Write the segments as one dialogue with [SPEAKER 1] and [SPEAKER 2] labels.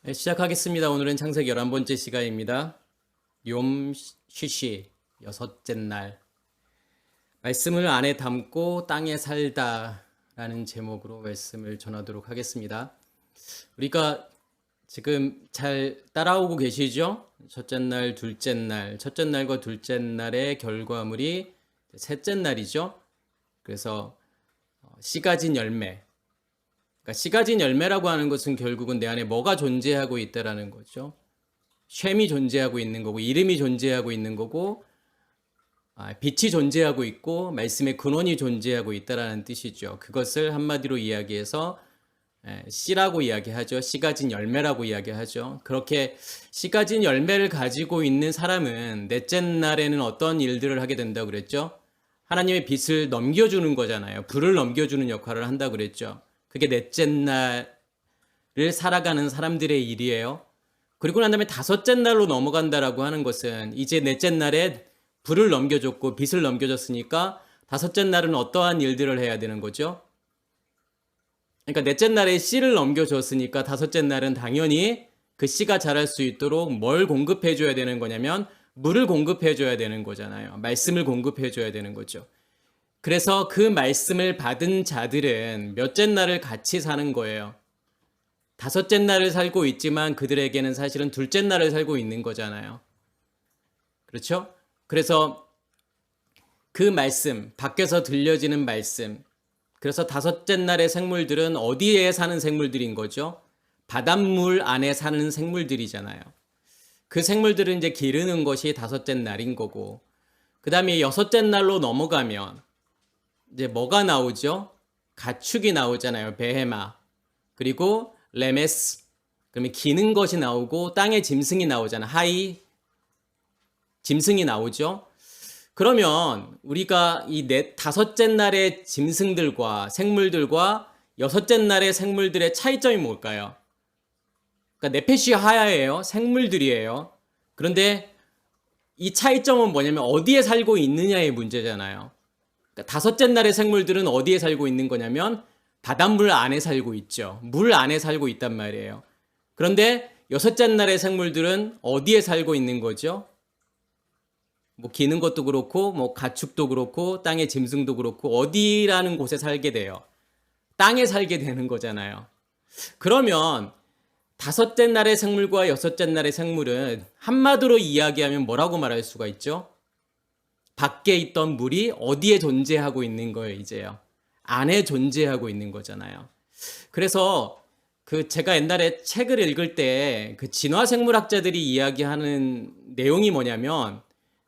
[SPEAKER 1] 네, 시작하겠습니다. 오늘은 창세기 11번째 시간입니다. 욤 쉬쉬 여섯째 날. 말씀을 안에 담고 땅에 살다 라는 제목으로 말씀을 전하도록 하겠습니다. 우리가 지금 잘 따라오고 계시죠? 첫째 날, 둘째 날, 첫째 날과 둘째 날의 결과물이 셋째 날이죠. 그래서 씨 가진 열매. 그러니까 씨 가진 열매라고 하는 것은 결국은 내 안에 뭐가 존재하고 있다라는 거죠. 셈이 존재하고 있는 거고, 이름이 존재하고 있는 거고, 빛이 존재하고 있고, 말씀의 근원이 존재하고 있다라는 뜻이죠. 그것을 한마디로 이야기해서 씨라고 이야기하죠. 씨 가진 열매라고 이야기하죠. 그렇게 씨 가진 열매를 가지고 있는 사람은 넷째 날에는 어떤 일들을 하게 된다고 그랬죠? 하나님의 빛을 넘겨주는 거잖아요. 불을 넘겨주는 역할을 한다고 그랬죠. 그게 넷째 날을 살아가는 사람들의 일이에요. 그리고 난 다음에 다섯째 날로 넘어간다라고 하는 것은 이제 넷째 날에 불을 넘겨줬고 빛을 넘겨줬으니까 다섯째 날은 어떠한 일들을 해야 되는 거죠? 그러니까 넷째 날에 씨를 넘겨줬으니까 다섯째 날은 당연히 그 씨가 자랄 수 있도록 뭘 공급해 줘야 되는 거냐면 물을 공급해 줘야 되는 거잖아요. 말씀을 공급해 줘야 되는 거죠. 그래서 그 말씀을 받은 자들은 몇째 날을 같이 사는 거예요. 다섯째 날을 살고 있지만 그들에게는 사실은 둘째 날을 살고 있는 거잖아요. 그렇죠? 그래서 그 말씀, 밖에서 들려지는 말씀, 그래서 다섯째 날의 생물들은 어디에 사는 생물들인 거죠? 바닷물 안에 사는 생물들이잖아요. 그 생물들은 이제 기르는 것이 다섯째 날인 거고, 그 다음에 여섯째 날로 넘어가면 이제 뭐가 나오죠? 가축이 나오잖아요. 베헤마. 그리고 레메스. 그러면 기는 것이 나오고 땅의 짐승이 나오잖아요. 하이. 짐승이 나오죠. 그러면 우리가 이 다섯째 날의 짐승들과 생물들과 여섯째 날의 생물들의 차이점이 뭘까요? 그러니까 네페시 하야예요. 생물들이에요. 그런데 이 차이점은 뭐냐면 어디에 살고 있느냐의 문제잖아요. 그러니까 다섯째 날의 생물들은 어디에 살고 있는 거냐면 바닷물 안에 살고 있죠. 물 안에 살고 있단 말이에요. 그런데 여섯째 날의 생물들은 어디에 살고 있는 거죠? 뭐 기는 것도 그렇고 뭐 가축도 그렇고 땅의 짐승도 그렇고 어디라는 곳에 살게 돼요. 땅에 살게 되는 거잖아요. 그러면 다섯째 날의 생물과 여섯째 날의 생물은 한마디로 이야기하면 뭐라고 말할 수가 있죠? 밖에 있던 물이 어디에 존재하고 있는 거예요, 이제요. 안에 존재하고 있는 거잖아요. 그래서 제가 옛날에 책을 읽을 때 그 진화생물학자들이 이야기하는 내용이 뭐냐면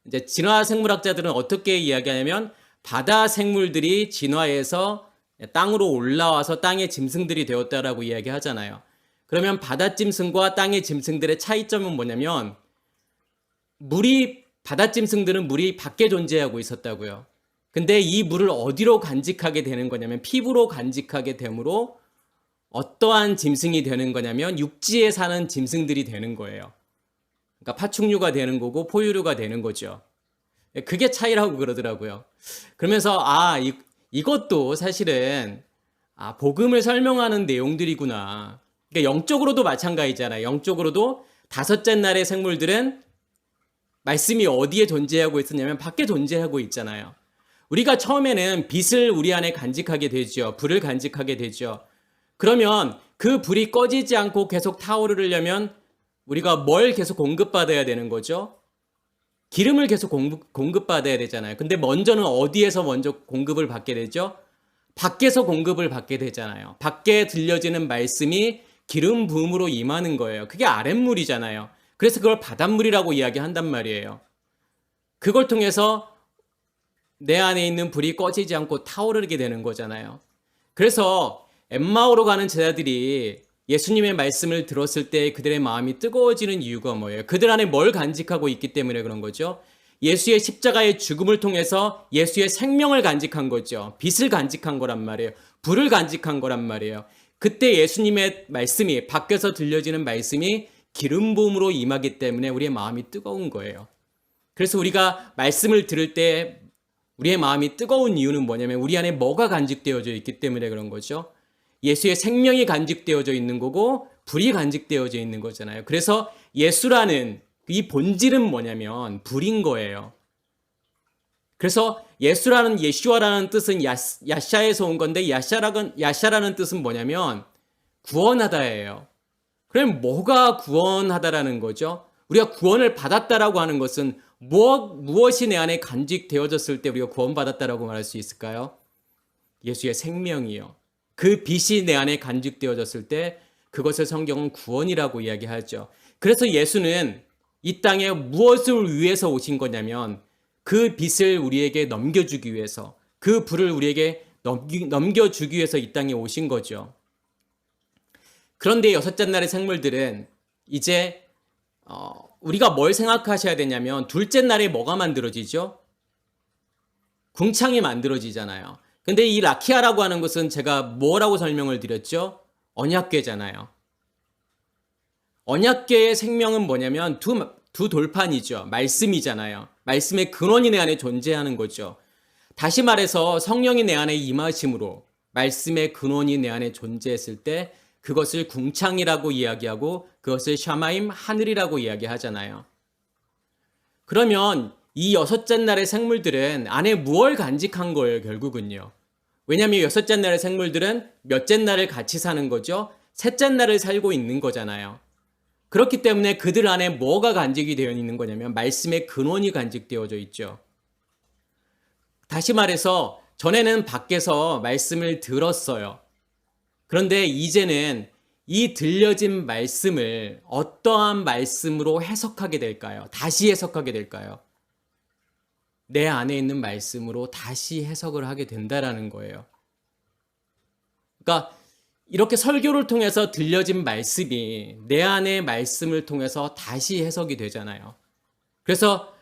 [SPEAKER 1] 이제 진화생물학자들은 어떻게 이야기하냐면 바다 생물들이 진화해서 땅으로 올라와서 땅의 짐승들이 되었다라고 이야기하잖아요. 그러면 바다 짐승과 땅의 짐승들의 차이점은 뭐냐면 바닷짐승들은 물이 밖에 존재하고 있었다고요. 근데 이 물을 어디로 간직하게 되는 거냐면 피부로 간직하게 되므로 어떠한 짐승이 되는 거냐면 육지에 사는 짐승들이 되는 거예요. 그러니까 파충류가 되는 거고 포유류가 되는 거죠. 그게 차이라고 그러더라고요. 그러면서 이것도 사실은 복음을 설명하는 내용들이구나. 그러니까 영적으로도 마찬가지잖아요. 영적으로도 다섯째 날의 생물들은 말씀이 어디에 존재하고 있었냐면 밖에 존재하고 있잖아요. 우리가 처음에는 빛을 우리 안에 간직하게 되죠. 불을 간직하게 되죠. 그러면 그 불이 꺼지지 않고 계속 타오르려면 우리가 뭘 계속 공급받아야 되는 거죠? 기름을 계속 공급받아야 되잖아요. 근데 어디에서 먼저 공급을 받게 되죠? 밖에서 공급을 받게 되잖아요. 밖에 들려지는 말씀이 기름 부음으로 임하는 거예요. 그게 아랫물이잖아요. 그래서 그걸 바닷물이라고 이야기한단 말이에요. 그걸 통해서 내 안에 있는 불이 꺼지지 않고 타오르게 되는 거잖아요. 그래서 엠마오로 가는 제자들이 예수님의 말씀을 들었을 때 그들의 마음이 뜨거워지는 이유가 뭐예요? 그들 안에 뭘 간직하고 있기 때문에 그런 거죠. 예수의 십자가의 죽음을 통해서 예수의 생명을 간직한 거죠. 빛을 간직한 거란 말이에요. 불을 간직한 거란 말이에요. 그때 예수님의 말씀이, 밖에서 들려지는 말씀이 기름 부음으로 임하기 때문에 우리의 마음이 뜨거운 거예요. 그래서 우리가 말씀을 들을 때 우리의 마음이 뜨거운 이유는 뭐냐면 우리 안에 뭐가 간직되어져 있기 때문에 그런 거죠. 예수의 생명이 간직되어져 있는 거고 불이 간직되어져 있는 거잖아요. 그래서 예수라는 이 본질은 뭐냐면 불인 거예요. 그래서 예수라는 예슈아라는 뜻은 야샤에서 온 건데 야샤라는 뜻은 뭐냐면 구원하다예요. 그럼 뭐가 구원하다라는 거죠? 우리가 구원을 받았다라고 하는 것은 무엇이 내 안에 간직되어졌을 때 우리가 구원받았다라고 말할 수 있을까요? 예수의 생명이요. 그 빛이 내 안에 간직되어졌을 때 그것을 성경은 구원이라고 이야기하죠. 그래서 예수는 이 땅에 무엇을 위해서 오신 거냐면 그 빛을 우리에게 넘겨주기 위해서, 그 불을 우리에게 넘겨주기 위해서 이 땅에 오신 거죠. 그런데 여섯째 날의 생물들은 이제 우리가 뭘 생각하셔야 되냐면 둘째 날에 뭐가 만들어지죠? 궁창이 만들어지잖아요. 근데 이 라키아라고 하는 것은 제가 뭐라고 설명을 드렸죠? 언약궤잖아요. 언약궤의 생명은 뭐냐면 두 돌판이죠. 말씀이잖아요. 말씀의 근원이 내 안에 존재하는 거죠. 다시 말해서 성령이 내 안에 임하심으로 말씀의 근원이 내 안에 존재했을 때 그것을 궁창이라고 이야기하고 그것을 샤마임 하늘이라고 이야기하잖아요. 그러면 이 여섯째 날의 생물들은 안에 무엇을 간직한 거예요, 결국은요. 왜냐하면 여섯째 날의 생물들은 몇째 날을 같이 사는 거죠. 셋째 날을 살고 있는 거잖아요. 그렇기 때문에 그들 안에 뭐가 간직이 되어 있는 거냐면 말씀의 근원이 간직되어져 있죠. 다시 말해서 전에는 밖에서 말씀을 들었어요. 그런데 이제는 이 들려진 말씀을 어떠한 말씀으로 해석하게 될까요? 다시 해석하게 될까요? 내 안에 있는 말씀으로 다시 해석을 하게 된다라는 거예요. 그러니까 이렇게 설교를 통해서 들려진 말씀이 내 안의 말씀을 통해서 다시 해석이 되잖아요. 그래서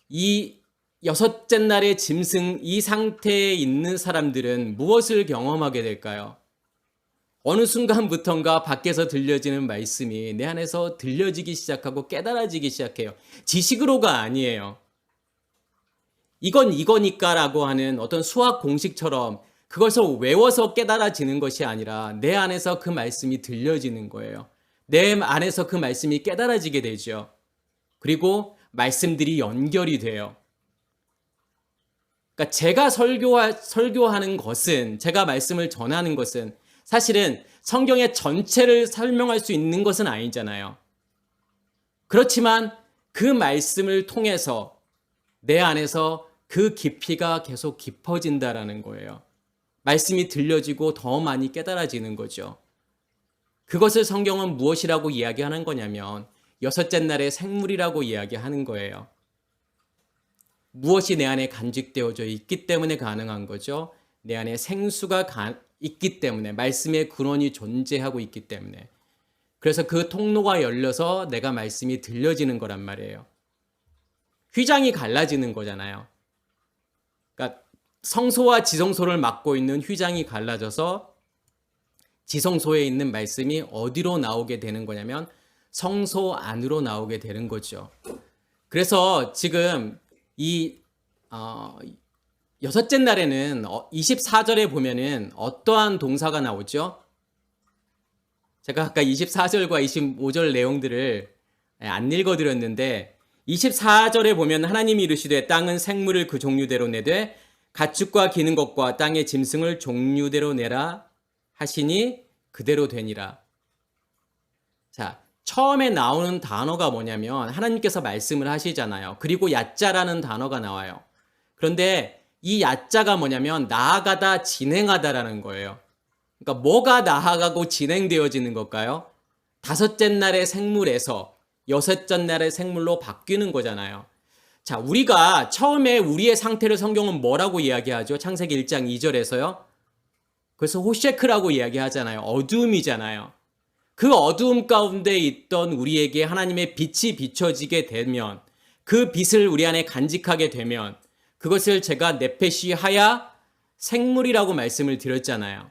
[SPEAKER 1] 이 여섯째 날의 짐승 이 상태에 있는 사람들은 무엇을 경험하게 될까요? 어느 순간부턴가 밖에서 들려지는 말씀이 내 안에서 들려지기 시작하고 깨달아지기 시작해요. 지식으로가 아니에요. 이건 이거니까라고 하는 어떤 수학 공식처럼 그것을 외워서 깨달아지는 것이 아니라 내 안에서 그 말씀이 들려지는 거예요. 내 안에서 그 말씀이 깨달아지게 되죠. 그리고 말씀들이 연결이 돼요. 그러니까 제가 설교하는 것은, 제가 말씀을 전하는 것은 사실은 성경의 전체를 설명할 수 있는 것은 아니잖아요. 그렇지만 그 말씀을 통해서 내 안에서 그 깊이가 계속 깊어진다라는 거예요. 말씀이 들려지고 더 많이 깨달아지는 거죠. 그것을 성경은 무엇이라고 이야기하는 거냐면 여섯째 날의 생물이라고 이야기하는 거예요. 무엇이 내 안에 간직되어져 있기 때문에 가능한 거죠. 내 안에 생수가 있기 때문에, 말씀의 근원이 존재하고 있기 때문에. 그래서 그 통로가 열려서 내가 말씀이 들려지는 거란 말이에요. 휘장이 갈라지는 거잖아요. 그러니까 성소와 지성소를 막고 있는 휘장이 갈라져서 지성소에 있는 말씀이 어디로 나오게 되는 거냐면 성소 안으로 나오게 되는 거죠. 그래서 지금 이 여섯째 날에는 24절에 보면은 어떠한 동사가 나오죠? 제가 아까 24절과 25절 내용들을 안 읽어드렸는데 24절에 보면 하나님이 이르시되 땅은 생물을 그 종류대로 내되 가축과 기는 것과 땅의 짐승을 종류대로 내라 하시니 그대로 되니라. 자, 처음에 나오는 단어가 뭐냐면 하나님께서 말씀을 하시잖아요. 그리고 야자라는 단어가 나와요. 그런데 이 야자가 뭐냐면 나아가다, 진행하다라는 거예요. 그러니까 뭐가 나아가고 진행되어지는 걸까요? 다섯째 날의 생물에서 여섯째 날의 생물로 바뀌는 거잖아요. 자, 우리가 처음에 우리의 상태를 성경은 뭐라고 이야기하죠? 창세기 1장 2절에서요. 그래서 호셰크라고 이야기하잖아요. 어두움이잖아요. 그 어두움 가운데 있던 우리에게 하나님의 빛이 비춰지게 되면, 그 빛을 우리 안에 간직하게 되면 그것을 제가 네페시 하야 생물이라고 말씀을 드렸잖아요.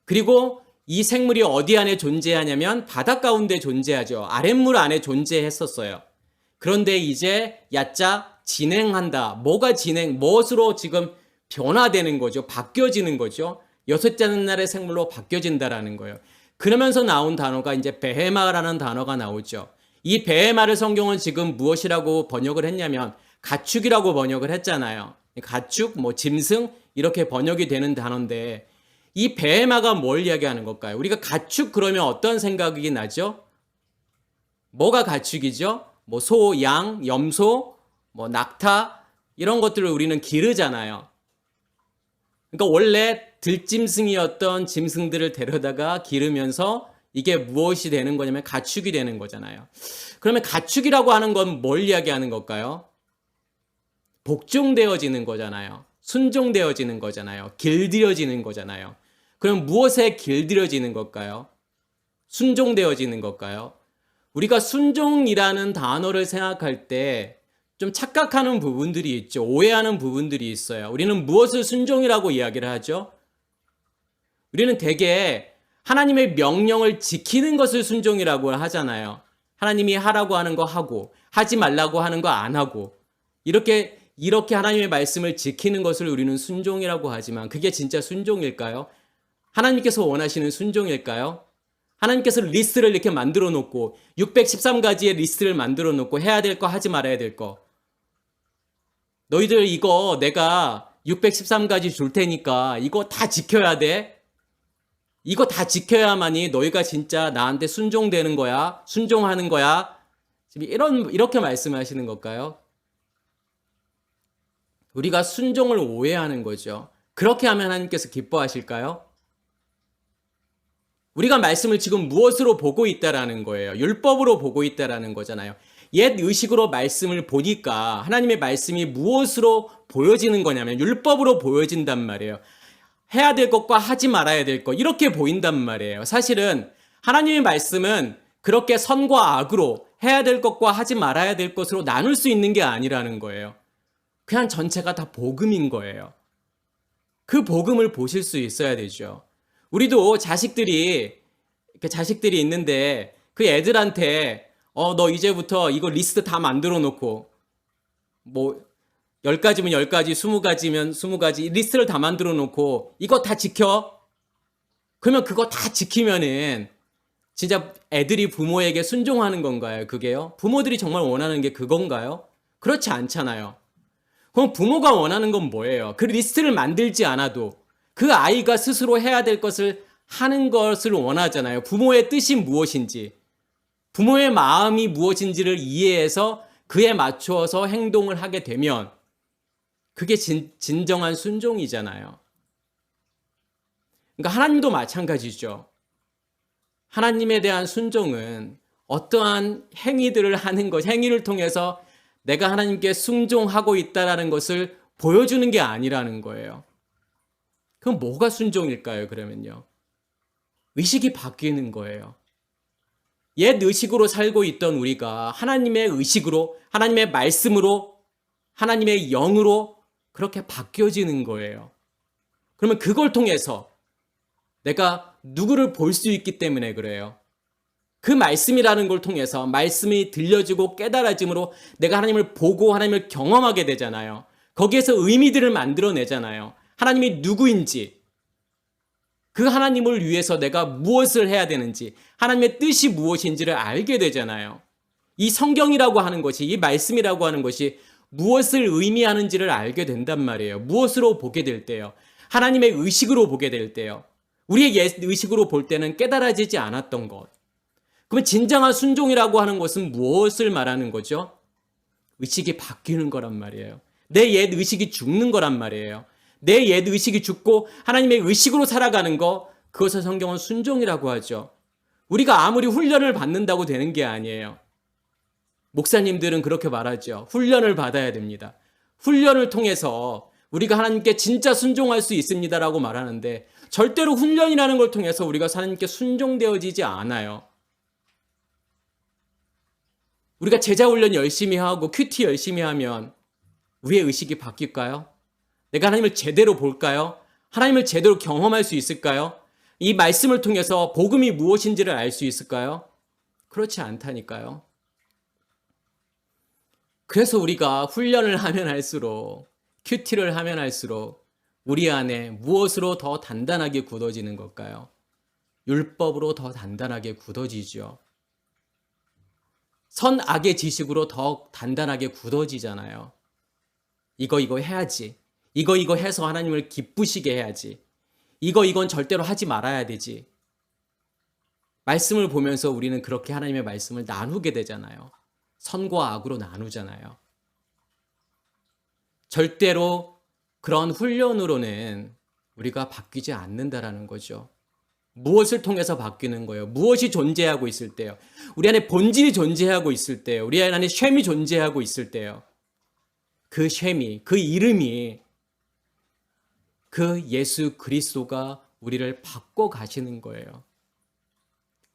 [SPEAKER 1] 그리고 이 생물이 어디 안에 존재하냐면 바닷 가운데 존재하죠. 아랫물 안에 존재했었어요. 그런데 이제 야자 진행한다. 무엇으로 지금 변화되는 거죠? 바뀌어지는 거죠. 여섯째 날의 생물로 바뀌어진다라는 거예요. 그러면서 나온 단어가 이제 베헤마라는 단어가 나오죠. 이 베헤마를 성경은 지금 무엇이라고 번역을 했냐면 가축이라고 번역을 했잖아요. 가축, 뭐 짐승 이렇게 번역이 되는 단어인데 이 베헤마가 뭘 이야기하는 걸까요? 우리가 가축 그러면 어떤 생각이 나죠? 뭐가 가축이죠? 뭐 소, 양, 염소, 뭐 낙타 이런 것들을 우리는 기르잖아요. 그러니까 원래 들짐승이었던 짐승들을 데려다가 기르면서 이게 무엇이 되는 거냐면 가축이 되는 거잖아요. 그러면 가축이라고 하는 건 뭘 이야기하는 걸까요? 복종되어지는 거잖아요. 순종되어지는 거잖아요. 길들여지는 거잖아요. 그럼 무엇에 길들여지는 걸까요? 순종되어지는 걸까요? 우리가 순종이라는 단어를 생각할 때 좀 착각하는 부분들이 있죠. 오해하는 부분들이 있어요. 우리는 무엇을 순종이라고 이야기를 하죠? 우리는 대개 하나님의 명령을 지키는 것을 순종이라고 하잖아요. 하나님이 하라고 하는 거 하고 하지 말라고 하는 거 안 하고 이렇게 하나님의 말씀을 지키는 것을 우리는 순종이라고 하지만 그게 진짜 순종일까요? 하나님께서 원하시는 순종일까요? 하나님께서 리스트를 이렇게 만들어 놓고 613가지의 리스트를 만들어 놓고 해야 될 거 하지 말아야 될 거 너희들 이거 내가 613가지 줄 테니까 이거 다 지켜야 돼. 이거 다 지켜야만이 너희가 진짜 나한테 순종되는 거야. 순종하는 거야. 지금 이렇게 말씀하시는 걸까요? 우리가 순종을 오해하는 거죠. 그렇게 하면 하나님께서 기뻐하실까요? 우리가 말씀을 지금 무엇으로 보고 있다라는 거예요. 율법으로 보고 있다라는 거잖아요. 옛 의식으로 말씀을 보니까 하나님의 말씀이 무엇으로 보여지는 거냐면 율법으로 보여진단 말이에요. 해야 될 것과 하지 말아야 될 것 이렇게 보인단 말이에요. 사실은 하나님의 말씀은 그렇게 선과 악으로 해야 될 것과 하지 말아야 될 것으로 나눌 수 있는 게 아니라는 거예요. 그냥 전체가 다 복음인 거예요. 그 복음을 보실 수 있어야 되죠. 우리도 자식들이 있는데 그 애들한테 너 이제부터 이거 리스트 다 만들어 놓고 뭐 10가지면 10가지, 20가지면 20가지 리스트를 다 만들어 놓고 이거 다 지켜. 그러면 그거 다 지키면은 진짜 애들이 부모에게 순종하는 건가요? 그게요? 부모들이 정말 원하는 게 그건가요? 그렇지 않잖아요. 그럼 부모가 원하는 건 뭐예요? 그 리스트를 만들지 않아도 그 아이가 스스로 해야 될 것을 하는 것을 원하잖아요. 부모의 뜻이 무엇인지, 부모의 마음이 무엇인지를 이해해서 그에 맞추어서 행동을 하게 되면 그게 진정한 순종이잖아요. 그러니까 하나님도 마찬가지죠. 하나님에 대한 순종은 어떠한 행위들을 하는 것, 행위를 통해서 내가 하나님께 순종하고 있다는 것을 보여주는 게 아니라는 거예요. 그럼 뭐가 순종일까요, 그러면요? 의식이 바뀌는 거예요. 옛 의식으로 살고 있던 우리가 하나님의 의식으로, 하나님의 말씀으로, 하나님의 영으로 그렇게 바뀌어지는 거예요. 그러면 그걸 통해서 내가 누구를 볼 수 있기 때문에 그래요. 그 말씀이라는 걸 통해서 말씀이 들려지고 깨달아짐으로 내가 하나님을 보고 하나님을 경험하게 되잖아요. 거기에서 의미들을 만들어내잖아요. 하나님이 누구인지, 그 하나님을 위해서 내가 무엇을 해야 되는지, 하나님의 뜻이 무엇인지를 알게 되잖아요. 이 성경이라고 하는 것이, 이 말씀이라고 하는 것이 무엇을 의미하는지를 알게 된단 말이에요. 무엇으로 보게 될 때요. 하나님의 의식으로 보게 될 때요. 우리의 옛 의식으로 볼 때는 깨달아지지 않았던 것. 그러면 진정한 순종이라고 하는 것은 무엇을 말하는 거죠? 의식이 바뀌는 거란 말이에요. 내 옛 의식이 죽는 거란 말이에요. 내 옛 의식이 죽고 하나님의 의식으로 살아가는 거, 그것을 성경은 순종이라고 하죠. 우리가 아무리 훈련을 받는다고 되는 게 아니에요. 목사님들은 그렇게 말하죠. 훈련을 받아야 됩니다. 훈련을 통해서 우리가 하나님께 진짜 순종할 수 있습니다라고 말하는데 절대로 훈련이라는 걸 통해서 우리가 하나님께 순종되어지지 않아요. 우리가 제자훈련 열심히 하고 큐티 열심히 하면 우리의 의식이 바뀔까요? 내가 하나님을 제대로 볼까요? 하나님을 제대로 경험할 수 있을까요? 이 말씀을 통해서 복음이 무엇인지를 알 수 있을까요? 그렇지 않다니까요. 그래서 우리가 훈련을 하면 할수록, 큐티를 하면 할수록 우리 안에 무엇으로 더 단단하게 굳어지는 걸까요? 율법으로 더 단단하게 굳어지죠. 선악의 지식으로 더 단단하게 굳어지잖아요. 이거 해야지. 이거 해서 하나님을 기쁘시게 해야지. 이건 절대로 하지 말아야 되지. 말씀을 보면서 우리는 그렇게 하나님의 말씀을 나누게 되잖아요. 선과 악으로 나누잖아요. 절대로 그런 훈련으로는 우리가 바뀌지 않는다라는 거죠. 무엇을 통해서 바뀌는 거예요? 무엇이 존재하고 있을 때요? 우리 안에 본질이 존재하고 있을 때요. 우리 안에 셈이 존재하고 있을 때요. 그 셈이, 그 이름이 그 예수 그리스도가 우리를 바꿔 가시는 거예요.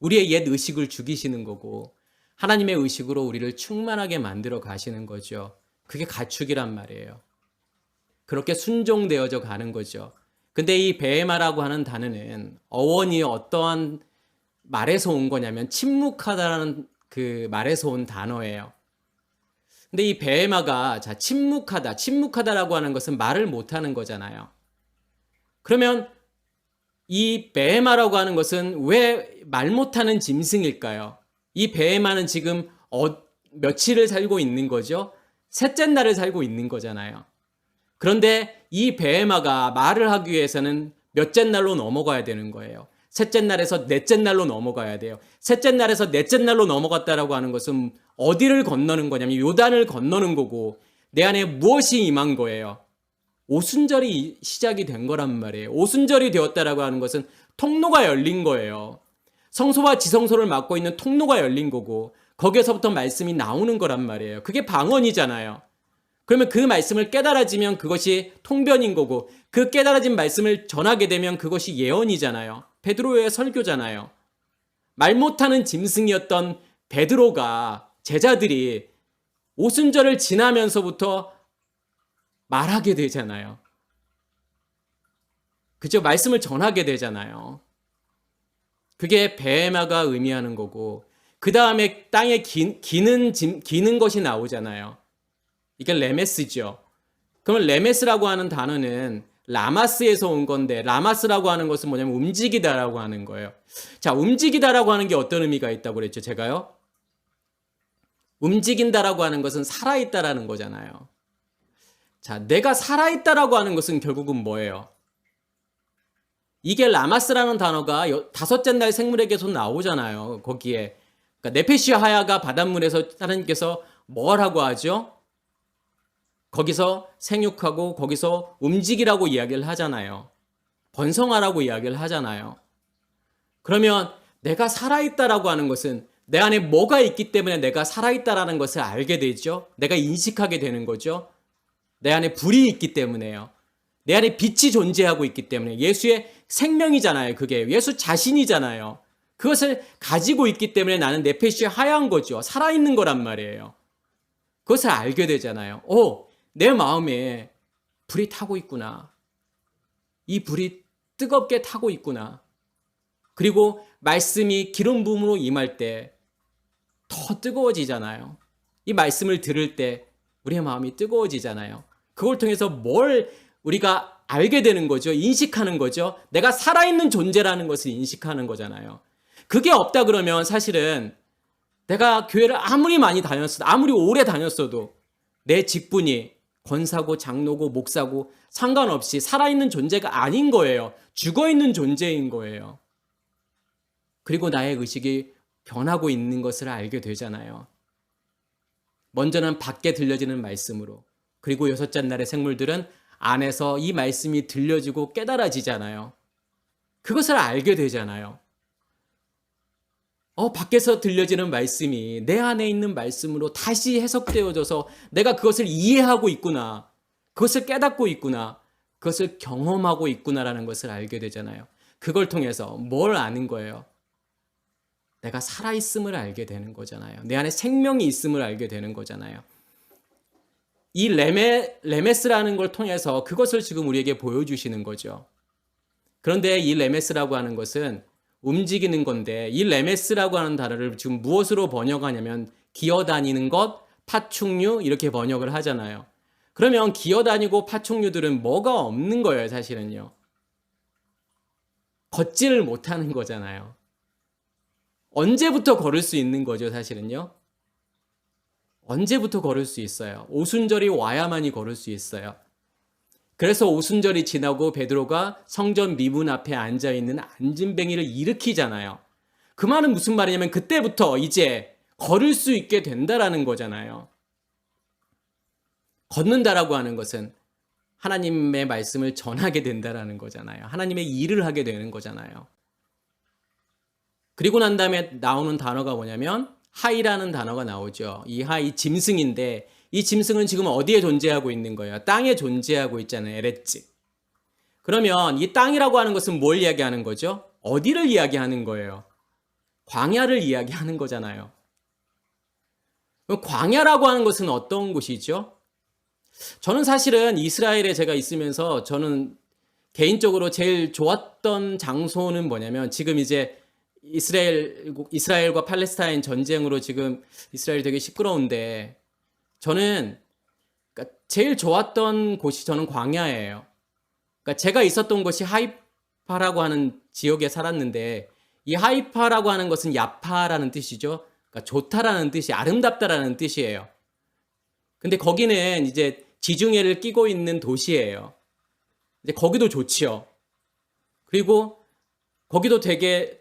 [SPEAKER 1] 우리의 옛 의식을 죽이시는 거고 하나님의 의식으로 우리를 충만하게 만들어 가시는 거죠. 그게 가축이란 말이에요. 그렇게 순종되어져 가는 거죠. 근데 이 베헤마라고 하는 단어는 어원이 어떠한 말에서 온 거냐면 침묵하다라는 그 말에서 온 단어예요. 근데 이 베헤마가 침묵하다라고 하는 것은 말을 못하는 거잖아요. 그러면 이 베헤마라고 하는 것은 왜 말 못하는 짐승일까요? 이 베헤마는 지금 며칠을 살고 있는 거죠? 셋째 날을 살고 있는 거잖아요. 그런데 이 베헤마가 말을 하기 위해서는 몇째 날로 넘어가야 되는 거예요. 셋째 날에서 넷째 날로 넘어가야 돼요. 셋째 날에서 넷째 날로 넘어갔다라고 하는 것은 어디를 건너는 거냐면 요단을 건너는 거고 내 안에 무엇이 임한 거예요? 오순절이 시작이 된 거란 말이에요. 오순절이 되었다라고 하는 것은 통로가 열린 거예요. 성소와 지성소를 맡고 있는 통로가 열린 거고 거기에서부터 말씀이 나오는 거란 말이에요. 그게 방언이잖아요. 그러면 그 말씀을 깨달아지면 그것이 통변인 거고 그 깨달아진 말씀을 전하게 되면 그것이 예언이잖아요. 베드로의 설교잖아요. 말 못하는 짐승이었던 베드로가 제자들이 오순절을 지나면서부터 말하게 되잖아요. 그죠? 말씀을 전하게 되잖아요. 그게 베헤마가 의미하는 거고 그 다음에 땅에 기는 것이 나오잖아요. 이게 레메스죠. 그러면 레메스라고 하는 단어는 라마스에서 온 건데 라마스라고 하는 것은 뭐냐면 움직이다라고 하는 거예요. 자, 움직이다라고 하는 게 어떤 의미가 있다고 그랬죠? 제가요. 움직인다라고 하는 것은 살아있다라는 거잖아요. 자, 내가 살아있다라고 하는 것은 결국은 뭐예요? 이게 라마스라는 단어가 다섯째 날 생물에게서 나오잖아요. 거기에. 그러니까 네페시 하야가 바닷물에서 하나님께서 뭘 하고 하죠? 거기서 생육하고 거기서 움직이라고 이야기를 하잖아요. 번성하라고 이야기를 하잖아요. 그러면 내가 살아있다라고 하는 것은 내 안에 뭐가 있기 때문에 내가 살아있다라는 것을 알게 되죠. 내가 인식하게 되는 거죠. 내 안에 불이 있기 때문에요. 내 안에 빛이 존재하고 있기 때문에 예수의 생명이잖아요. 그게 예수 자신이잖아요. 그것을 가지고 있기 때문에 나는 네페시 하얀 거죠. 살아있는 거란 말이에요. 그것을 알게 되잖아요. 내 마음에 불이 타고 있구나. 이 불이 뜨겁게 타고 있구나. 그리고 말씀이 기름 부음으로 임할 때 더 뜨거워지잖아요. 이 말씀을 들을 때 우리의 마음이 뜨거워지잖아요. 그걸 통해서 뭘 우리가 알게 되는 거죠. 인식하는 거죠. 내가 살아있는 존재라는 것을 인식하는 거잖아요. 그게 없다 그러면 사실은 내가 교회를 아무리 많이 다녔어도 아무리 오래 다녔어도 내 직분이 권사고 장로고 목사고 상관없이 살아있는 존재가 아닌 거예요. 죽어있는 존재인 거예요. 그리고 나의 의식이 변하고 있는 것을 알게 되잖아요. 먼저는 밖에 들려지는 말씀으로, 그리고 여섯째 날의 생물들은 안에서 이 말씀이 들려지고 깨달아지잖아요. 그것을 알게 되잖아요. 밖에서 들려지는 말씀이 내 안에 있는 말씀으로 다시 해석되어져서 내가 그것을 이해하고 있구나. 그것을 깨닫고 있구나. 그것을 경험하고 있구나라는 것을 알게 되잖아요. 그걸 통해서 뭘 아는 거예요? 내가 살아있음을 알게 되는 거잖아요. 내 안에 생명이 있음을 알게 되는 거잖아요. 이 레메스라는 걸 통해서 그것을 지금 우리에게 보여주시는 거죠. 그런데 이 레메스라고 하는 것은 움직이는 건데 이 레메스라고 하는 단어를 지금 무엇으로 번역하냐면 기어다니는 것, 파충류 이렇게 번역을 하잖아요. 그러면 기어다니고 파충류들은 뭐가 없는 거예요, 사실은요. 걷지를 못하는 거잖아요. 언제부터 걸을 수 있는 거죠, 사실은요? 언제부터 걸을 수 있어요? 오순절이 와야만이 걸을 수 있어요. 그래서 오순절이 지나고 베드로가 성전 미문 앞에 앉아있는 안진뱅이를 일으키잖아요. 그 말은 무슨 말이냐면 그때부터 이제 걸을 수 있게 된다라는 거잖아요. 걷는다라고 하는 것은 하나님의 말씀을 전하게 된다라는 거잖아요. 하나님의 일을 하게 되는 거잖아요. 그리고 난 다음에 나오는 단어가 뭐냐면 하이라는 단어가 나오죠. 이 하이 짐승인데 이 짐승은 지금 어디에 존재하고 있는 거예요? 땅에 존재하고 있잖아요. 에레츠. 그러면 이 땅이라고 하는 것은 뭘 이야기하는 거죠? 어디를 이야기하는 거예요? 광야를 이야기하는 거잖아요. 광야라고 하는 것은 어떤 곳이죠? 저는 사실은 이스라엘에 제가 있으면서 저는 개인적으로 제일 좋았던 장소는 뭐냐면 지금 이제 이스라엘과 팔레스타인 전쟁으로 지금 이스라엘 되게 시끄러운데 저는 그러니까 제일 좋았던 곳이 저는 광야예요. 그러니까 제가 있었던 곳이 하이파라고 하는 지역에 살았는데 이 하이파라고 하는 것은 야파라는 뜻이죠. 그러니까 좋다라는 뜻이 아름답다라는 뜻이에요. 근데 거기는 이제 지중해를 끼고 있는 도시예요. 이제 거기도 좋지요. 그리고 거기도 되게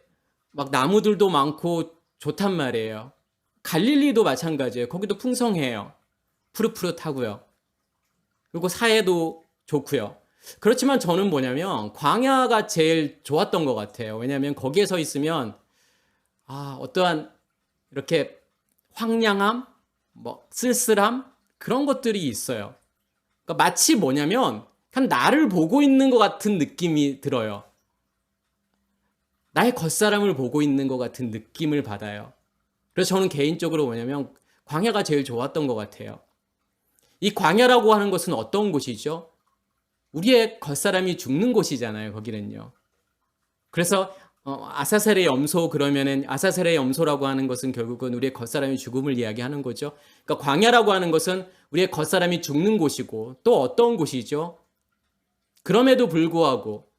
[SPEAKER 1] 막 나무들도 많고 좋단 말이에요. 갈릴리도 마찬가지예요. 거기도 풍성해요. 푸릇푸릇하고요. 그리고 사해도 좋고요. 그렇지만 저는 뭐냐면 광야가 제일 좋았던 것 같아요. 왜냐하면 거기에 서 있으면 어떠한 이렇게 황량함, 뭐 쓸쓸함 그런 것들이 있어요. 그러니까 마치 뭐냐면 그냥 나를 보고 있는 것 같은 느낌이 들어요. 나의 겉사람을 보고 있는 것 같은 느낌을 받아요. 그래서 저는 개인적으로 뭐냐면 광야가 제일 좋았던 것 같아요. 이 광야라고 하는 것은 어떤 곳이죠? 우리의 겉사람이 죽는 곳이잖아요. 거기는요. 그래서 아사셀의 염소 그러면은 아사셀의 염소라고 하는 것은 결국은 우리의 겉사람이 죽음을 이야기하는 거죠. 그러니까 광야라고 하는 것은 우리의 겉사람이 죽는 곳이고 또 어떤 곳이죠? 그럼에도 불구하고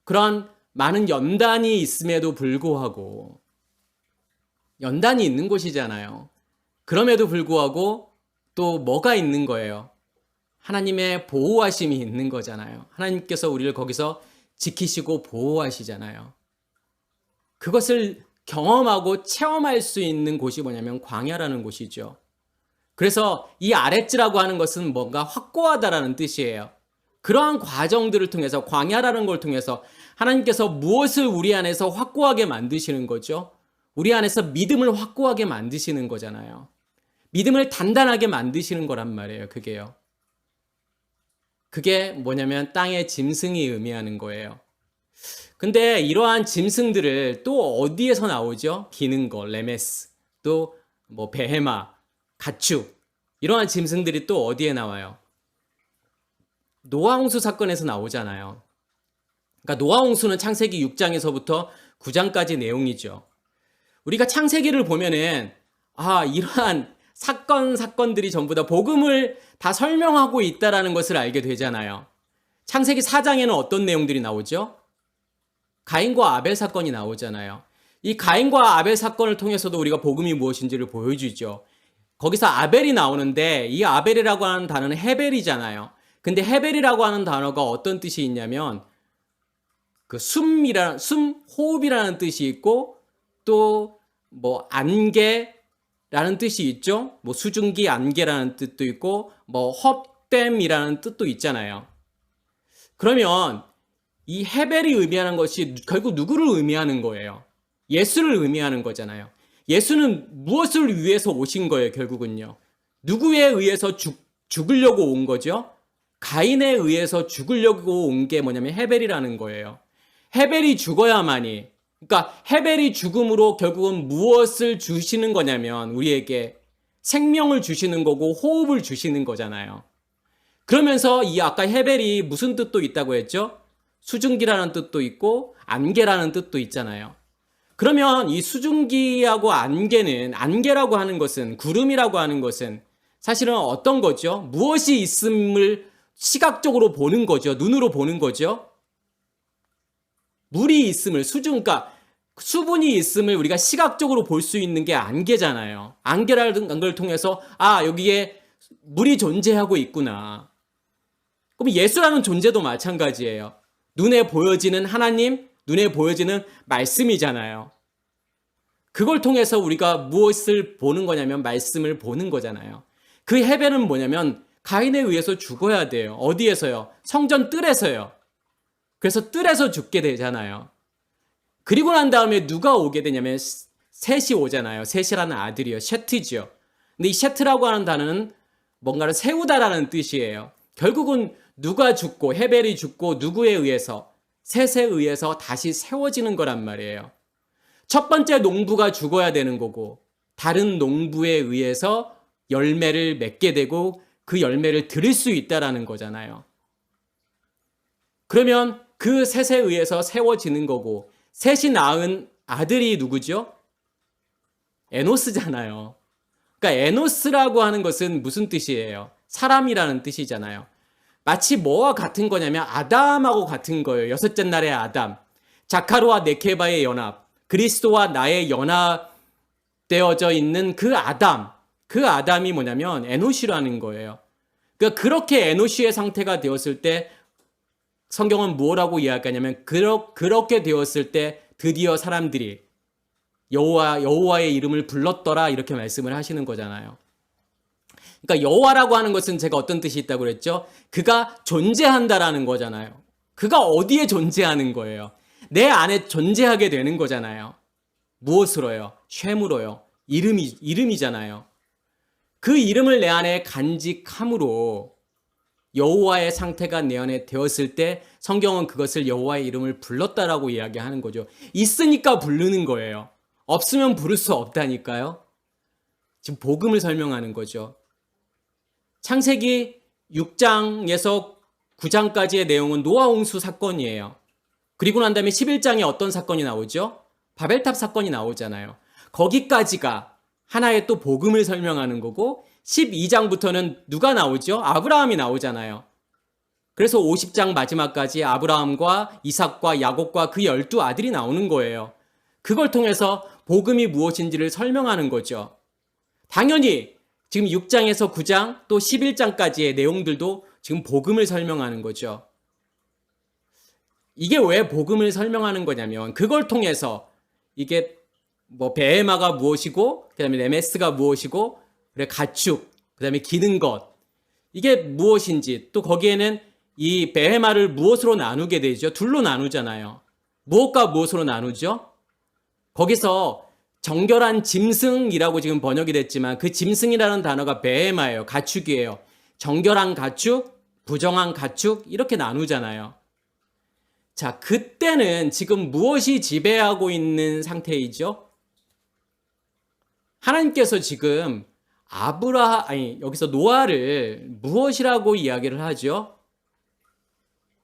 [SPEAKER 1] 그러한 많은 연단이 있음에도 불구하고 연단이 있는 곳이잖아요. 그럼에도 불구하고 또 뭐가 있는 거예요? 하나님의 보호하심이 있는 거잖아요. 하나님께서 우리를 거기서 지키시고 보호하시잖아요. 그것을 경험하고 체험할 수 있는 곳이 뭐냐면 광야라는 곳이죠. 그래서 이 아레츠라고 하는 것은 뭔가 확고하다라는 뜻이에요. 그러한 과정들을 통해서 광야라는 걸 통해서 하나님께서 무엇을 우리 안에서 확고하게 만드시는 거죠? 우리 안에서 믿음을 확고하게 만드시는 거잖아요. 믿음을 단단하게 만드시는 거란 말이에요. 그게요. 그게 뭐냐면 땅의 짐승이 의미하는 거예요. 근데 이러한 짐승들을 또 어디에서 나오죠? 기는 거, 레메스, 또 뭐 베헤마, 가축 이러한 짐승들이 또 어디에 나와요? 노아 홍수 사건에서 나오잖아요. 그러니까 노아 홍수는 창세기 6장에서부터 9장까지 내용이죠. 우리가 창세기를 보면은 이러한 사건들이 전부 다 복음을 다 설명하고 있다라는 것을 알게 되잖아요. 창세기 4장에는 어떤 내용들이 나오죠? 가인과 아벨 사건이 나오잖아요. 이 가인과 아벨 사건을 통해서도 우리가 복음이 무엇인지를 보여주죠. 거기서 아벨이 나오는데 이 아벨이라고 하는 단어는 헤벨이잖아요. 근데 헤벨이라고 하는 단어가 어떤 뜻이 있냐면 그 호흡이라는 뜻이 있고 또 뭐 안개라는 뜻이 있죠. 뭐 수증기 안개라는 뜻도 있고 뭐 헛됨이라는 뜻도 있잖아요. 그러면 이 헤벨이 의미하는 것이 결국 누구를 의미하는 거예요? 예수를 의미하는 거잖아요. 예수는 무엇을 위해서 오신 거예요, 결국은요? 누구에 의해서 죽으려고 온 거죠? 가인에 의해서 죽으려고 온 게 뭐냐면 헤벨이라는 거예요. 헤벨이 죽어야만이, 그러니까 헤벨이 죽음으로 결국은 무엇을 주시는 거냐면 우리에게 생명을 주시는 거고 호흡을 주시는 거잖아요. 그러면서 이 아까 헤벨이 무슨 뜻도 있다고 했죠? 수증기라는 뜻도 있고 안개라는 뜻도 있잖아요. 그러면 이 수증기하고 안개라고 하는 것은 구름이라고 하는 것은 사실은 어떤 거죠? 무엇이 있음을 시각적으로 보는 거죠. 눈으로 보는 거죠. 물이 있음을, 그러니까 수분이 있음을 우리가 시각적으로 볼 수 있는 게 안개잖아요. 안개라는 걸 통해서 여기에 물이 존재하고 있구나. 그럼 예수라는 존재도 마찬가지예요. 눈에 보여지는 하나님, 눈에 보여지는 말씀이잖아요. 그걸 통해서 우리가 무엇을 보는 거냐면 말씀을 보는 거잖아요. 그 해배는 뭐냐면 가인에 의해서 죽어야 돼요. 어디에서요? 성전 뜰에서요. 그래서 뜰에서 죽게 되잖아요. 그리고 난 다음에 누가 오게 되냐면 셋이 오잖아요. 셋이라는 아들이요. 셰트죠. 근데 이 셰트라고 하는 단어는 뭔가를 세우다라는 뜻이에요. 결국은 누가 죽고 헤벨이 죽고 누구에 의해서 셋에 의해서 다시 세워지는 거란 말이에요. 첫 번째 농부가 죽어야 되는 거고 다른 농부에 의해서 열매를 맺게 되고 그 열매를 들을 수 있다라는 거잖아요. 그러면 그 셋에 의해서 세워지는 거고 셋이 낳은 아들이 누구죠? 에노스잖아요. 그러니까 에노스라고 하는 것은 무슨 뜻이에요? 사람이라는 뜻이잖아요. 마치 뭐와 같은 거냐면 아담하고 같은 거예요. 여섯째 날의 아담. 자카르와 네케바의 연합. 그리스도와 나의 연합되어져 있는 그 아담. 그 아담이 뭐냐면 에노시라는 거예요. 그러니까 그렇게 에노시의 상태가 되었을 때 성경은 뭐라고 이야기하냐면 그렇게 되었을 때 드디어 사람들이 여호와의 이름을 불렀더라 이렇게 말씀을 하시는 거잖아요. 그러니까 여호와라고 하는 것은 제가 어떤 뜻이 있다고 그랬죠? 그가 존재한다라는 거잖아요. 그가 어디에 존재하는 거예요? 내 안에 존재하게 되는 거잖아요. 무엇으로요? 쉐무로요. 이름이잖아요. 그 이름을 내 안에 간직함으로 여호와의 상태가 내 안에 되었을 때 성경은 그것을 여호와의 이름을 불렀다라고 이야기하는 거죠. 있으니까 부르는 거예요. 없으면 부를 수 없다니까요. 지금 복음을 설명하는 거죠. 창세기 6장에서 9장까지의 내용은 노아 홍수 사건이에요. 그리고 난 다음에 11장에 어떤 사건이 나오죠? 바벨탑 사건이 나오잖아요. 거기까지가 하나의 또 복음을 설명하는 거고 12장부터는 누가 나오죠? 아브라함이 나오잖아요. 그래서 50장 마지막까지 아브라함과 이삭과 야곱과 그 12아들이 나오는 거예요. 그걸 통해서 복음이 무엇인지를 설명하는 거죠. 당연히 지금 6장에서 9장 또 11장까지의 내용들도 지금 복음을 설명하는 거죠. 이게 왜 복음을 설명하는 거냐면 그걸 통해서 이게 뭐 베헤마가 무엇이고 그다음에 레메스가 무엇이고 그래 가축 그다음에 기는 것 이게 무엇인지 또 거기에는 이 베헤마를 무엇으로 나누게 되죠? 둘로 나누잖아요. 무엇과 무엇으로 나누죠? 거기서 정결한 짐승이라고 지금 번역이 됐지만 그 짐승이라는 단어가 베헤마예요. 가축이에요. 정결한 가축, 부정한 가축 이렇게 나누잖아요. 자, 그때는 지금 무엇이 지배하고 있는 상태이죠? 하나님께서 지금 여기서 노아를 무엇이라고 이야기를 하죠?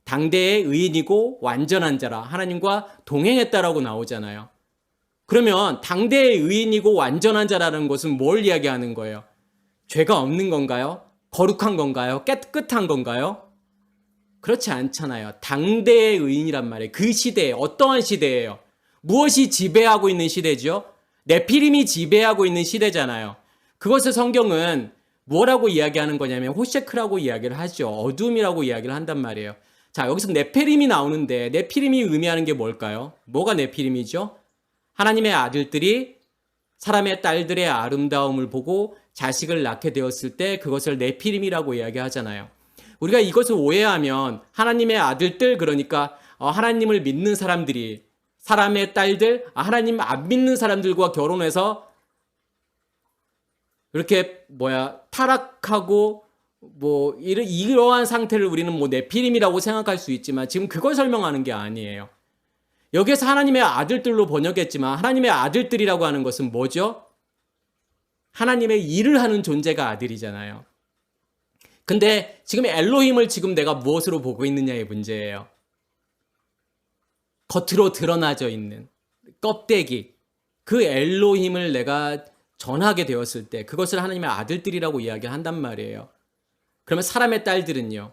[SPEAKER 1] 당대의 의인이고 완전한 자라 하나님과 동행했다라고 나오잖아요. 그러면 당대의 의인이고 완전한 자라는 것은 뭘 이야기하는 거예요? 죄가 없는 건가요? 거룩한 건가요? 깨끗한 건가요? 그렇지 않잖아요. 당대의 의인이란 말이에요. 그 시대에 어떠한 시대예요? 무엇이 지배하고 있는 시대죠? 네피림이 지배하고 있는 시대잖아요. 그것을 성경은 뭐라고 이야기하는 거냐면 호셰크라고 이야기를 하죠. 어둠이라고 이야기를 한단 말이에요. 자, 여기서 네피림이 나오는데 네피림이 의미하는 게 뭘까요? 뭐가 네피림이죠? 하나님의 아들들이 사람의 딸들의 아름다움을 보고 자식을 낳게 되었을 때 그것을 네피림이라고 이야기하잖아요. 우리가 이것을 오해하면 하나님의 아들들 그러니까 하나님을 믿는 사람들이 사람의 딸들 하나님 안 믿는 사람들과 결혼해서 이렇게 타락하고 이러한 상태를 우리는 네피림이라고 생각할 수 있지만 지금 그걸 설명하는 게 아니에요. 여기에서 하나님의 아들들로 번역했지만 하나님의 아들들이라고 하는 것은 뭐죠? 하나님의 일을 하는 존재가 아들이잖아요. 근데 지금 엘로힘을 지금 내가 무엇으로 보고 있느냐의 문제예요. 겉으로 드러나져 있는 껍데기. 그 엘로힘을 내가 전하게 되었을 때 그것을 하나님의 아들들이라고 이야기를 한단 말이에요. 그러면 사람의 딸들은요.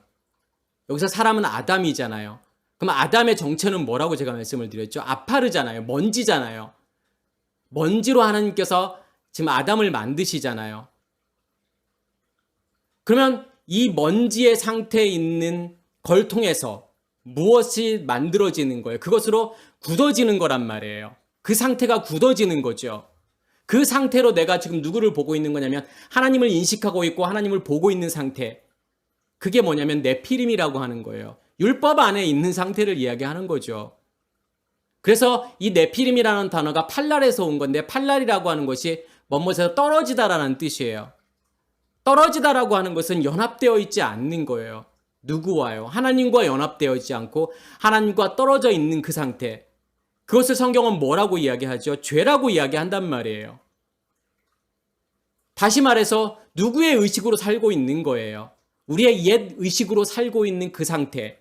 [SPEAKER 1] 여기서 사람은 아담이잖아요. 그럼 아담의 정체는 뭐라고 제가 말씀을 드렸죠? 아파르잖아요. 먼지잖아요. 먼지로 하나님께서 지금 아담을 만드시잖아요. 그러면 이 먼지의 상태에 있는 걸 통해서 무엇이 만들어지는 거예요? 그것으로 굳어지는 거란 말이에요. 그 상태가 굳어지는 거죠. 그 상태로 내가 지금 누구를 보고 있는 거냐면 하나님을 인식하고 있고 하나님을 보고 있는 상태. 그게 뭐냐면 네피림이라고 하는 거예요. 율법 안에 있는 상태를 이야기하는 거죠. 그래서 이 네피림이라는 단어가 팔랄에서 온 건데 팔랄이라고 하는 것이 뭐뭐에서 떨어지다라는 뜻이에요. 떨어지다라고 하는 것은 연합되어 있지 않는 거예요. 누구와요? 하나님과 연합되어 있지 않고 하나님과 떨어져 있는 그 상태. 그것을 성경은 뭐라고 이야기하죠? 죄라고 이야기한단 말이에요. 다시 말해서 누구의 의식으로 살고 있는 거예요? 우리의 옛 의식으로 살고 있는 그 상태.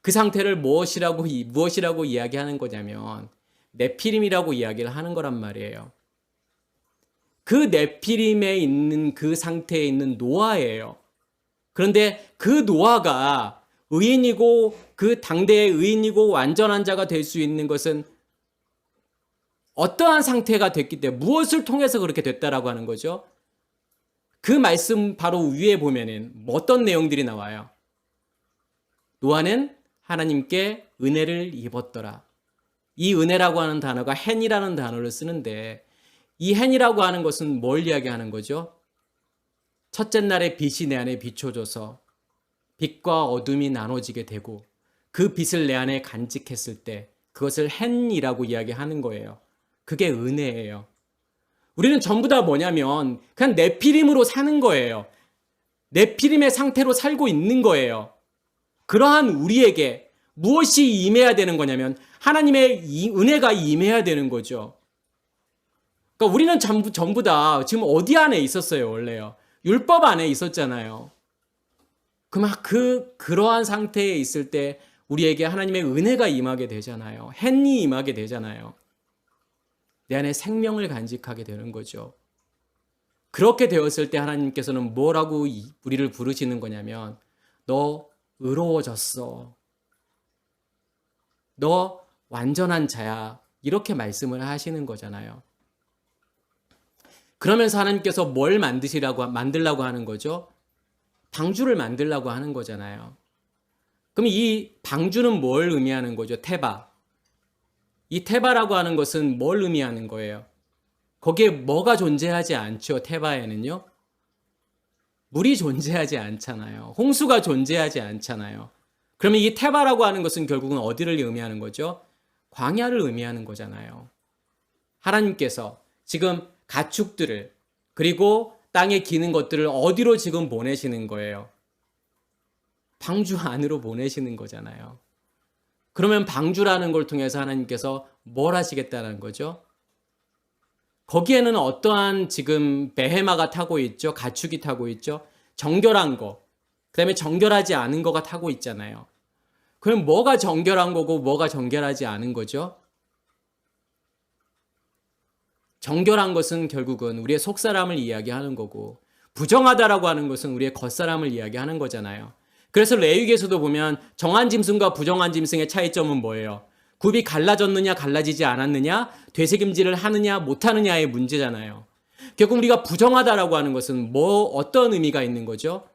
[SPEAKER 1] 그 상태를 무엇이라고 이야기하는 거냐면 네피림이라고 이야기를 하는 거란 말이에요. 그 네피림에 있는 그 상태에 있는 노아예요. 그런데 그 노아가 의인이고 그 당대의 의인이고 완전한 자가 될 수 있는 것은 어떠한 상태가 됐기 때문에 무엇을 통해서 그렇게 됐다라고 하는 거죠? 그 말씀 바로 위에 보면은 어떤 내용들이 나와요? 노아는 하나님께 은혜를 입었더라. 이 은혜라고 하는 단어가 헨이라는 단어를 쓰는데 이 헨이라고 하는 것은 뭘 이야기하는 거죠? 첫째 날에 빛이 내 안에 비춰져서 빛과 어둠이 나눠지게 되고 그 빛을 내 안에 간직했을 때 그것을 헨이라고 이야기하는 거예요. 그게 은혜예요. 우리는 전부 다 뭐냐면 그냥 네피림으로 사는 거예요. 네피림의 상태로 살고 있는 거예요. 그러한 우리에게 무엇이 임해야 되는 거냐면 하나님의 은혜가 임해야 되는 거죠. 그러니까 우리는 전부 다 지금 어디 안에 있었어요, 원래요? 율법 안에 있었잖아요. 그럼 그러한 상태에 있을 때 우리에게 하나님의 은혜가 임하게 되잖아요. 헨이 임하게 되잖아요. 내 안에 생명을 간직하게 되는 거죠. 그렇게 되었을 때 하나님께서는 뭐라고 우리를 부르시는 거냐면 너 의로워졌어. 너 완전한 자야. 이렇게 말씀을 하시는 거잖아요. 그러면서 하나님께서 뭘 만들라고 하는 거죠? 방주를 만들라고 하는 거잖아요. 그럼 이 방주는 뭘 의미하는 거죠? 테바. 이 테바라고 하는 것은 뭘 의미하는 거예요? 거기에 뭐가 존재하지 않죠? 테바에는요? 물이 존재하지 않잖아요. 홍수가 존재하지 않잖아요. 그러면 이 테바라고 하는 것은 결국은 어디를 의미하는 거죠? 광야를 의미하는 거잖아요. 하나님께서 지금 가축들을 그리고 땅에 기는 것들을 어디로 지금 보내시는 거예요? 방주 안으로 보내시는 거잖아요. 그러면 방주라는 걸 통해서 하나님께서 뭘 하시겠다는 거죠? 거기에는 어떠한 지금 베헤마가 타고 있죠? 가축이 타고 있죠? 정결한 거, 그 다음에 정결하지 않은 거가 타고 있잖아요. 그럼 뭐가 정결한 거고 뭐가 정결하지 않은 거죠? 정결한 것은 결국은 우리의 속사람을 이야기하는 거고 부정하다라고 하는 것은 우리의 겉사람을 이야기하는 거잖아요. 그래서 레위기에서도 보면 정한 짐승과 부정한 짐승의 차이점은 뭐예요? 굽이 갈라졌느냐 갈라지지 않았느냐, 되새김질을 하느냐 못하느냐의 문제잖아요. 결국 우리가 부정하다라고 하는 것은 어떤 의미가 있는 거죠?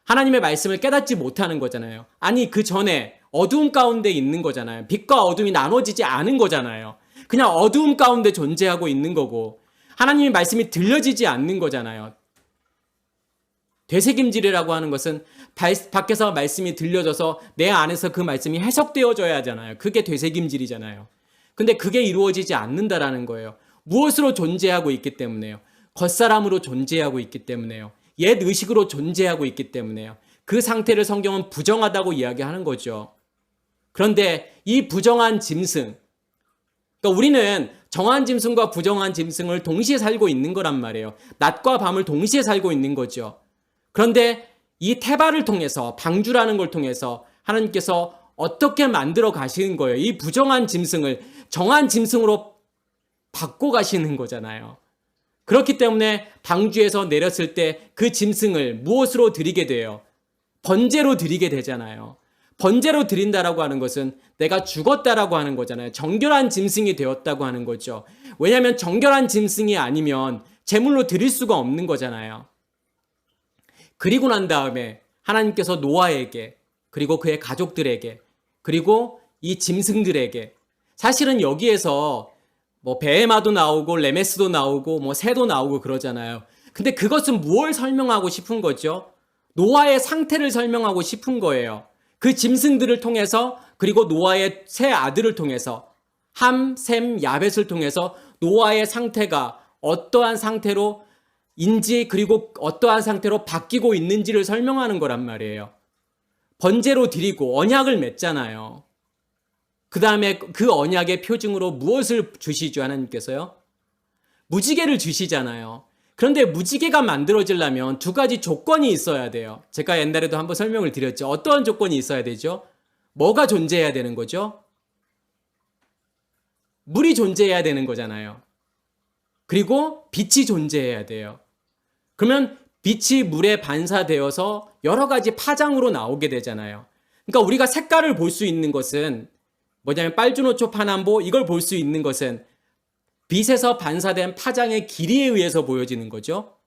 [SPEAKER 1] 하나님의 말씀을 깨닫지 못하는 거잖아요. 아니 그 전에 어두움 가운데 있는 거잖아요. 빛과 어둠이 나눠지지 않은 거잖아요. 그냥 어두움 가운데 존재하고 있는 거고 하나님의 말씀이 들려지지 않는 거잖아요. 되새김질이라고 하는 것은 밖에서 말씀이 들려져서 내 안에서 그 말씀이 해석되어져야 하잖아요. 그게 되새김질이잖아요. 근데 그게 이루어지지 않는다라는 거예요. 무엇으로 존재하고 있기 때문에요. 겉사람으로 존재하고 있기 때문에요. 옛 의식으로 존재하고 있기 때문에요. 그 상태를 성경은 부정하다고 이야기하는 거죠. 그런데 이 부정한 짐승, 그러니까 우리는 정한 짐승과 부정한 짐승을 동시에 살고 있는 거란 말이에요. 낮과 밤을 동시에 살고 있는 거죠. 그런데 이 테바를 통해서 방주라는 걸 통해서 하나님께서 어떻게 만들어 가시는 거예요? 이 부정한 짐승을 정한 짐승으로 받고 가시는 거잖아요. 그렇기 때문에 방주에서 내렸을 때 그 짐승을 무엇으로 드리게 돼요? 번제로 드리게 되잖아요. 번제로 드린다라고 하는 것은 내가 죽었다라고 하는 거잖아요. 정결한 짐승이 되었다고 하는 거죠. 왜냐하면 정결한 짐승이 아니면 제물로 드릴 수가 없는 거잖아요. 그리고 난 다음에 하나님께서 노아에게, 그리고 그의 가족들에게, 그리고 이 짐승들에게, 사실은 여기에서 뭐 베헤마도 나오고 레메스도 나오고 뭐 새도 나오고 그러잖아요. 근데 그것은 무엇을 설명하고 싶은 거죠? 노아의 상태를 설명하고 싶은 거예요. 그 짐승들을 통해서, 그리고 노아의 세 아들을 통해서, 함, 셈, 야벳을 통해서 노아의 상태가 어떠한 상태로 인지, 그리고 어떠한 상태로 바뀌고 있는지를 설명하는 거란 말이에요. 번제로 드리고 언약을 맺잖아요. 그 다음에 그 언약의 표징으로 무엇을 주시죠, 하나님께서요? 무지개를 주시잖아요. 그런데 무지개가 만들어지려면 두 가지 조건이 있어야 돼요. 제가 옛날에도 한번 설명을 드렸죠. 어떠한 조건이 있어야 되죠? 뭐가 존재해야 되는 거죠? 물이 존재해야 되는 거잖아요. 그리고 빛이 존재해야 돼요. 그러면 빛이 물에 반사되어서 여러 가지 파장으로 나오게 되잖아요. 그러니까 우리가 색깔을 볼 수 있는 것은 뭐냐면 빨주노초 파남보, 이걸 볼 수 있는 것은 빛에서 반사된 파장의 길이에 의해서 보여지는 거죠.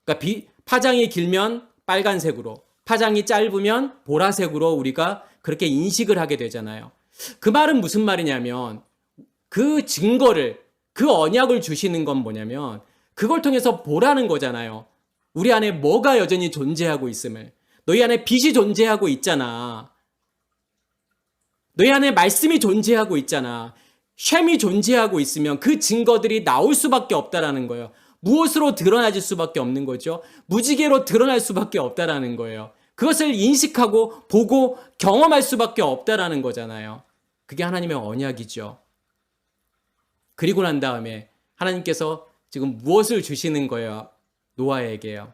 [SPEAKER 1] 그러니까 파장이 길면 빨간색으로, 파장이 짧으면 보라색으로 우리가 그렇게 인식을 하게 되잖아요. 그 말은 무슨 말이냐면 그 증거를, 그 언약을 주시는 건 뭐냐면 그걸 통해서 보라는 거잖아요. 우리 안에 뭐가 여전히 존재하고 있음을. 너희 안에 빛이 존재하고 있잖아. 너희 안에 말씀이 존재하고 있잖아. 셈이 존재하고 있으면 그 증거들이 나올 수밖에 없다라는 거예요. 무엇으로 드러나질 수밖에 없는 거죠? 무지개로 드러날 수밖에 없다라는 거예요. 그것을 인식하고 보고 경험할 수밖에 없다라는 거잖아요. 그게 하나님의 언약이죠. 그리고 난 다음에 하나님께서 지금 무엇을 주시는 거예요? 노아에게요.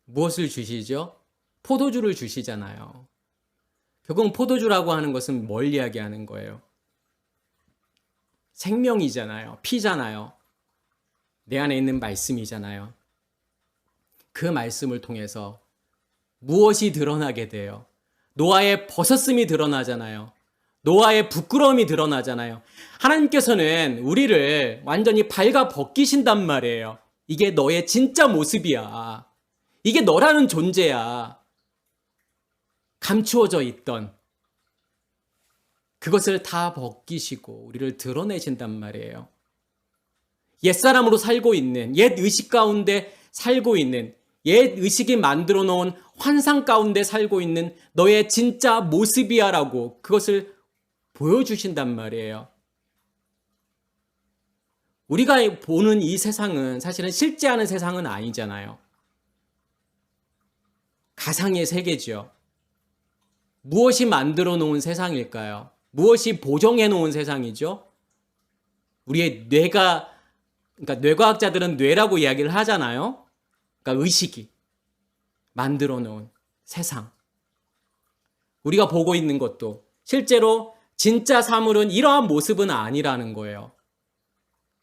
[SPEAKER 1] 무엇을 주시죠? 포도주를 주시잖아요. 결국 포도주라고 하는 것은 뭘 이야기하는 거예요? 생명이잖아요. 피잖아요. 내 안에 있는 말씀이잖아요. 그 말씀을 통해서 무엇이 드러나게 돼요? 노아의 벗었음이 드러나잖아요. 노아의 부끄러움이 드러나잖아요. 하나님께서는 우리를 완전히 발가 벗기신단 말이에요. 이게 너의 진짜 모습이야. 이게 너라는 존재야. 감추어져 있던 그것을 다 벗기시고 우리를 드러내신단 말이에요. 옛사람으로 살고 있는, 옛 의식 가운데 살고 있는, 옛 의식이 만들어 놓은 환상 가운데 살고 있는 너의 진짜 모습이야 라고 그것을 보여주신단 말이에요. 우리가 보는 이 세상은 사실은 실제하는 세상은 아니잖아요. 가상의 세계죠. 무엇이 만들어 놓은 세상일까요? 무엇이 보정해 놓은 세상이죠? 우리의 뇌가, 그러니까 뇌과학자들은 뇌라고 이야기를 하잖아요. 그러니까 의식이 만들어 놓은 세상. 우리가 보고 있는 것도 실제로 진짜 사물은 이러한 모습은 아니라는 거예요.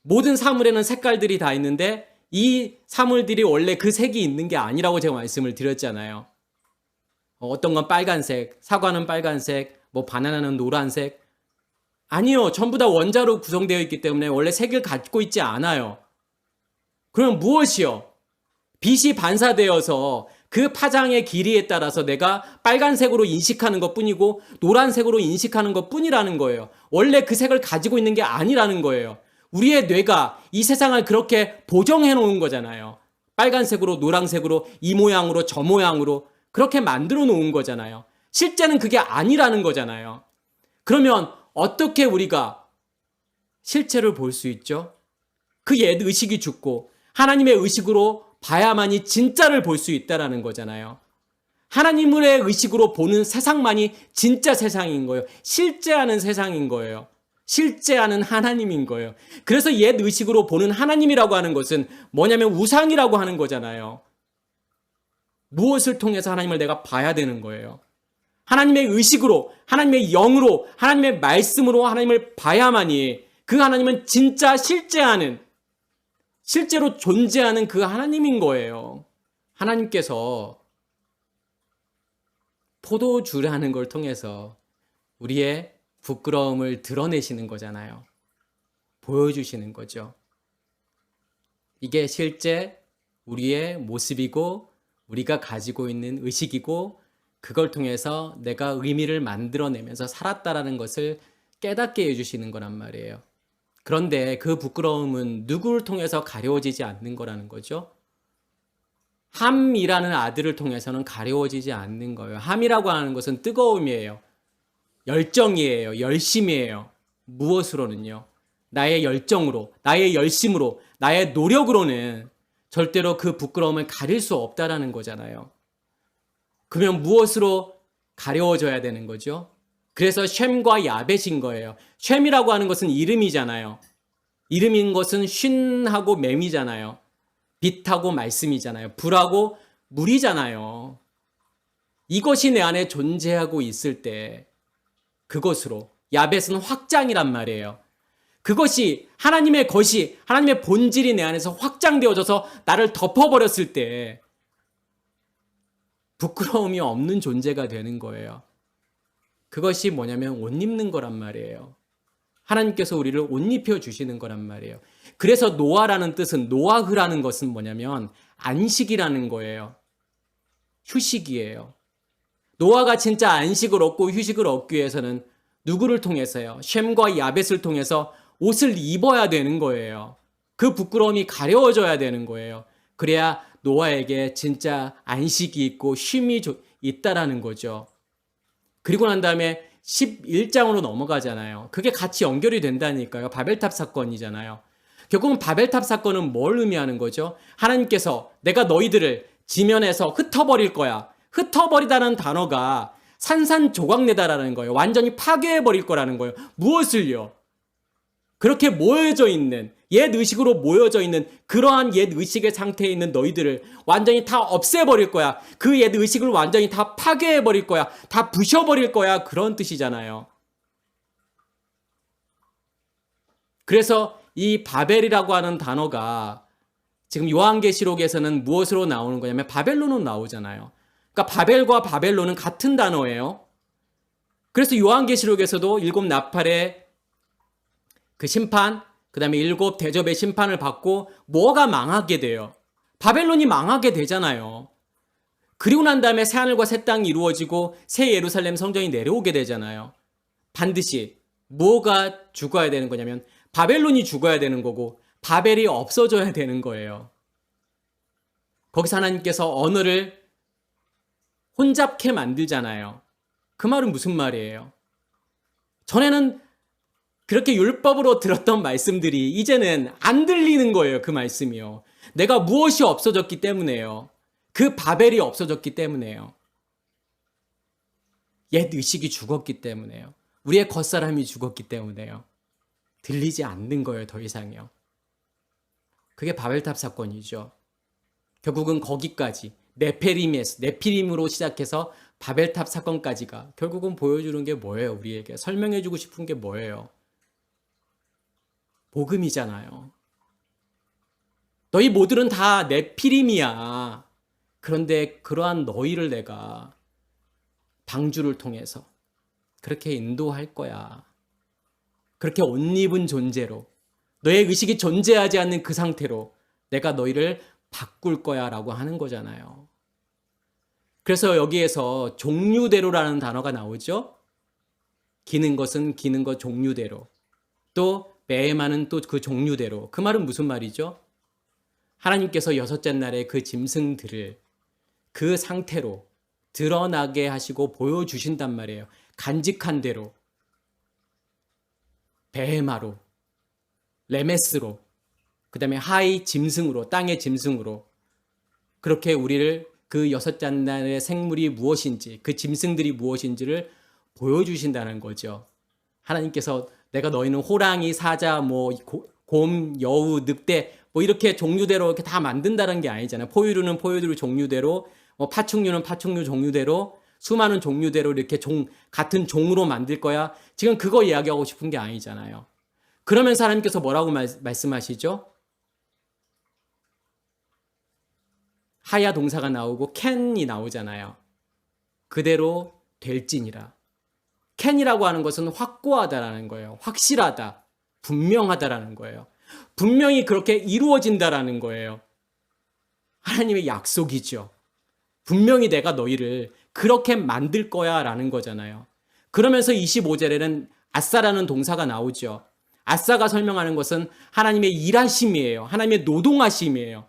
[SPEAKER 1] 모든 사물에는 색깔들이 다 있는데 이 사물들이 원래 그 색이 있는 게 아니라고 제가 말씀을 드렸잖아요. 어떤 건 빨간색, 사과는 빨간색, 뭐 바나나는 노란색. 아니요. 전부 다 원자로 구성되어 있기 때문에 원래 색을 갖고 있지 않아요. 그럼 무엇이요? 빛이 반사되어서 그 파장의 길이에 따라서 내가 빨간색으로 인식하는 것 뿐이고 노란색으로 인식하는 것 뿐이라는 거예요. 원래 그 색을 가지고 있는 게 아니라는 거예요. 우리의 뇌가 이 세상을 그렇게 보정해 놓은 거잖아요. 빨간색으로, 노란색으로, 이 모양으로, 저 모양으로 그렇게 만들어 놓은 거잖아요. 실제는 그게 아니라는 거잖아요. 그러면 어떻게 우리가 실체를 볼 수 있죠? 그 옛 의식이 죽고 하나님의 의식으로 봐야만이 진짜를 볼 수 있다는 거잖아요. 하나님의 의식으로 보는 세상만이 진짜 세상인 거예요. 실제하는 세상인 거예요. 실제하는 하나님인 거예요. 그래서 옛 의식으로 보는 하나님이라고 하는 것은 뭐냐면 우상이라고 하는 거잖아요. 무엇을 통해서 하나님을 내가 봐야 되는 거예요. 하나님의 의식으로, 하나님의 영으로, 하나님의 말씀으로 하나님을 봐야만이 그 하나님은 진짜 실제로 존재하는 그 하나님인 거예요. 하나님께서 포도주라는 걸 통해서 우리의 부끄러움을 드러내시는 거잖아요. 보여주시는 거죠. 이게 실제 우리의 모습이고 우리가 가지고 있는 의식이고 그걸 통해서 내가 의미를 만들어내면서 살았다라는 것을 깨닫게 해주시는 거란 말이에요. 그런데 그 부끄러움은 누구를 통해서 가려워지지 않는 거라는 거죠. 함이라는 아들을 통해서는 가려워지지 않는 거예요. 함이라고 하는 것은 뜨거움이에요. 열정이에요. 열심이에요. 무엇으로는요? 나의 열정으로, 나의 열심으로, 나의 노력으로는 절대로 그 부끄러움을 가릴 수 없다라는 거잖아요. 그러면 무엇으로 가려워져야 되는 거죠? 그래서 쉔과 야벳인 거예요. 쉔이라고 하는 것은 이름이잖아요. 이름인 것은 쉰하고 맴이잖아요. 빛하고 말씀이잖아요. 불하고 물이잖아요. 이것이 내 안에 존재하고 있을 때 그것으로 야벳은 확장이란 말이에요. 그것이 하나님의 것이 하나님의 본질이 내 안에서 확장되어져서 나를 덮어버렸을 때 부끄러움이 없는 존재가 되는 거예요. 그것이 뭐냐면 옷 입는 거란 말이에요. 하나님께서 우리를 옷 입혀 주시는 거란 말이에요. 그래서 노아라는 뜻은 노아흐라는 것은 뭐냐면 안식이라는 거예요. 휴식이에요. 노아가 진짜 안식을 얻고 휴식을 얻기 위해서는 누구를 통해서요? 쉔과 야벳을 통해서 옷을 입어야 되는 거예요. 그 부끄러움이 가려워져야 되는 거예요. 그래야 노아에게 진짜 안식이 있고 쉼이 있다라는 거죠. 그리고 난 다음에 11장으로 넘어가잖아요. 그게 같이 연결이 된다니까요. 바벨탑 사건이잖아요. 결국은 바벨탑 사건은 뭘 의미하는 거죠? 하나님께서 내가 너희들을 지면에서 흩어버릴 거야. 흩어버리다는 단어가 산산조각내다라는 거예요. 완전히 파괴해버릴 거라는 거예요. 무엇을요? 그렇게 모여져 있는 옛 의식으로 모여져 있는 그러한 옛 의식의 상태에 있는 너희들을 완전히 다 없애버릴 거야. 그 옛 의식을 완전히 다 파괴해버릴 거야. 다 부셔버릴 거야. 그런 뜻이잖아요. 그래서 이 바벨이라고 하는 단어가 지금 요한계시록에서는 무엇으로 나오는 거냐면 바벨론으로 나오잖아요. 그러니까 바벨과 바벨론은 같은 단어예요. 그래서 요한계시록에서도 일곱 나팔의 그 심판, 그 다음에 일곱 대접의 심판을 받고 뭐가 망하게 돼요? 바벨론이 망하게 되잖아요. 그리고 난 다음에 새하늘과 새 땅이 이루어지고 새 예루살렘 성전이 내려오게 되잖아요. 반드시 뭐가 죽어야 되는 거냐면 바벨론이 죽어야 되는 거고 바벨이 없어져야 되는 거예요. 거기서 하나님께서 언어를 혼잡케 만들잖아요. 그 말은 무슨 말이에요? 전에는 그렇게 율법으로 들었던 말씀들이 이제는 안 들리는 거예요. 그 말씀이요. 내가 무엇이 없어졌기 때문에요. 그 바벨이 없어졌기 때문에요. 옛 의식이 죽었기 때문에요. 우리의 겉사람이 죽었기 때문에요. 들리지 않는 거예요. 더 이상요. 그게 바벨탑 사건이죠. 결국은 거기까지 네피림으로 시작해서 바벨탑 사건까지가 결국은 보여주는 게 뭐예요? 우리에게 설명해주고 싶은 게 뭐예요? 복음이잖아요. 너희 모두는 다 네피림이야. 그런데 그러한 너희를 내가 방주를 통해서 그렇게 인도할 거야. 그렇게 옷 입은 존재로 너의 의식이 존재하지 않는 그 상태로 내가 너희를 바꿀 거야 라고 하는 거잖아요. 그래서 여기에서 종류대로라는 단어가 나오죠. 기는 것은 기는 것 종류대로, 또 매만은 또 그 종류대로. 그 말은 무슨 말이죠? 하나님께서 여섯째 날에 그 짐승들을 그 상태로 드러나게 하시고 보여주신단 말이에요. 간직한 대로, 베헤마로, 레메스로, 그 다음에 하이 짐승으로, 땅의 짐승으로 그렇게 우리를 그 여섯째 날의 생물이 무엇인지, 그 짐승들이 무엇인지를 보여주신다는 거죠. 하나님께서 내가 너희는 호랑이, 사자, 곰, 여우, 늑대 이렇게 종류대로 이렇게 다 만든다는 게 아니잖아요. 포유류는 포유류 종류대로, 파충류는 파충류 종류대로, 수많은 종류대로 이렇게 같은 종으로 만들 거야. 지금 그거 이야기하고 싶은 게 아니잖아요. 그러면서 하나님께서 뭐라고 말씀하시죠? 하야 동사가 나오고 can이 나오잖아요. 그대로 될지니라. can이라고 하는 것은 확고하다라는 거예요. 확실하다, 분명하다라는 거예요. 분명히 그렇게 이루어진다라는 거예요. 하나님의 약속이죠. 분명히 내가 너희를 그렇게 만들 거야 라는 거잖아요. 그러면서 25절에는 아싸라는 동사가 나오죠. 아싸가 설명하는 것은 하나님의 일하심이에요. 하나님의 노동하심이에요.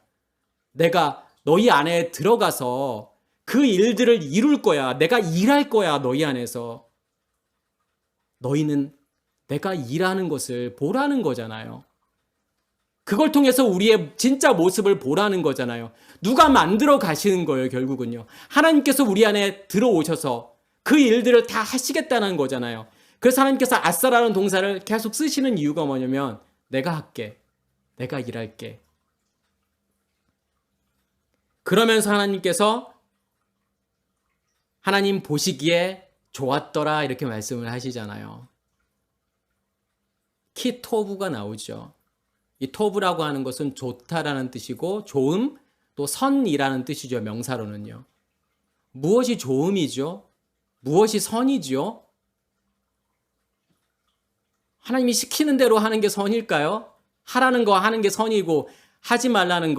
[SPEAKER 1] 내가 너희 안에 들어가서 그 일들을 이룰 거야. 내가 일할 거야. 너희 안에서. 너희는 내가 일하는 것을 보라는 거잖아요. 그걸 통해서 우리의 진짜 모습을 보라는 거잖아요. 누가 만들어 가시는 거예요, 결국은요. 하나님께서 우리 안에 들어오셔서 그 일들을 다 하시겠다는 거잖아요. 그래서 하나님께서 아싸라는 동사를 계속 쓰시는 이유가 뭐냐면 내가 할게. 내가 일할게. 그러면서 하나님께서 하나님 보시기에 좋았더라 이렇게 말씀을 하시잖아요. 키토부가 나오죠. 이 토부라고 하는 것은 좋다라는 뜻이고 좋음, 또 선이라는 뜻이죠. 명사로는요. 무엇이 좋음이죠? 무엇이 선이죠? 하나님이 시키는 대로 하는 게 선일까요? 하라는 거 하는 게 선이고 하지 말라는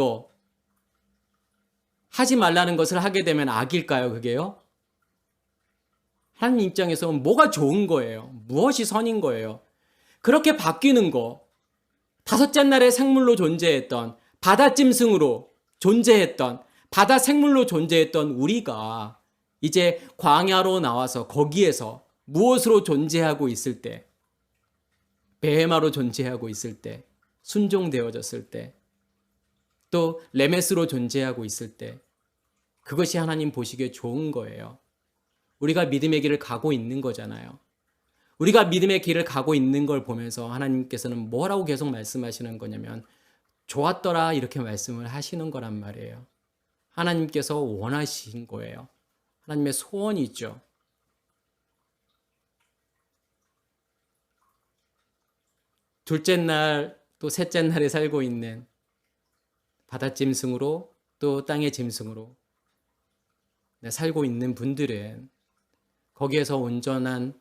[SPEAKER 1] 것을 하게 되면 악일까요? 그게요? 하나님 입장에서는 뭐가 좋은 거예요? 무엇이 선인 거예요? 그렇게 바뀌는 거, 다섯째 날에 생물로 존재했던, 바다짐승으로 존재했던, 바다 생물로 존재했던 우리가 이제 광야로 나와서 거기에서 무엇으로 존재하고 있을 때, 베헤마로 존재하고 있을 때, 순종되어졌을 때, 또 레메스로 존재하고 있을 때, 그것이 하나님 보시기에 좋은 거예요. 우리가 믿음의 길을 가고 있는 거잖아요. 우리가 믿음의 길을 가고 있는 걸 보면서 하나님께서는 뭐라고 계속 말씀하시는 거냐면 좋았더라 이렇게 말씀을 하시는 거란 말이에요. 하나님께서 원하신 거예요. 하나님의 소원이죠. 둘째 날 또 셋째 날에 살고 있는 바닷짐승으로 또 땅의 짐승으로 살고 있는 분들은 거기에서 온전한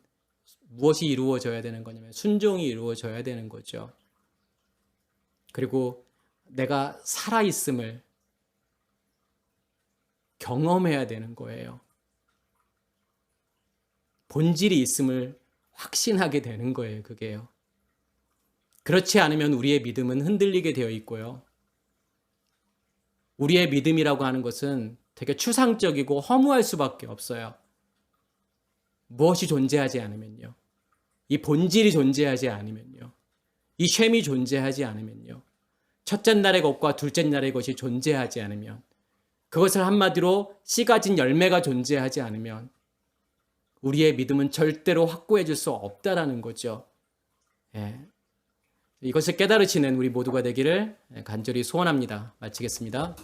[SPEAKER 1] 무엇이 이루어져야 되는 거냐면 순종이 이루어져야 되는 거죠. 그리고 내가 살아있음을 경험해야 되는 거예요. 본질이 있음을 확신하게 되는 거예요. 그게요. 그렇지 않으면 우리의 믿음은 흔들리게 되어 있고요. 우리의 믿음이라고 하는 것은 되게 추상적이고 허무할 수밖에 없어요. 무엇이 존재하지 않으면요. 이 본질이 존재하지 않으면요. 이 셈이 존재하지 않으면요. 첫째 날의 것과 둘째 날의 것이 존재하지 않으면, 그것을 한마디로 씨 가진 열매가 존재하지 않으면 우리의 믿음은 절대로 확고해질 수 없다라는 거죠. 예. 이것을 깨달으시는 우리 모두가 되기를 간절히 소원합니다. 마치겠습니다.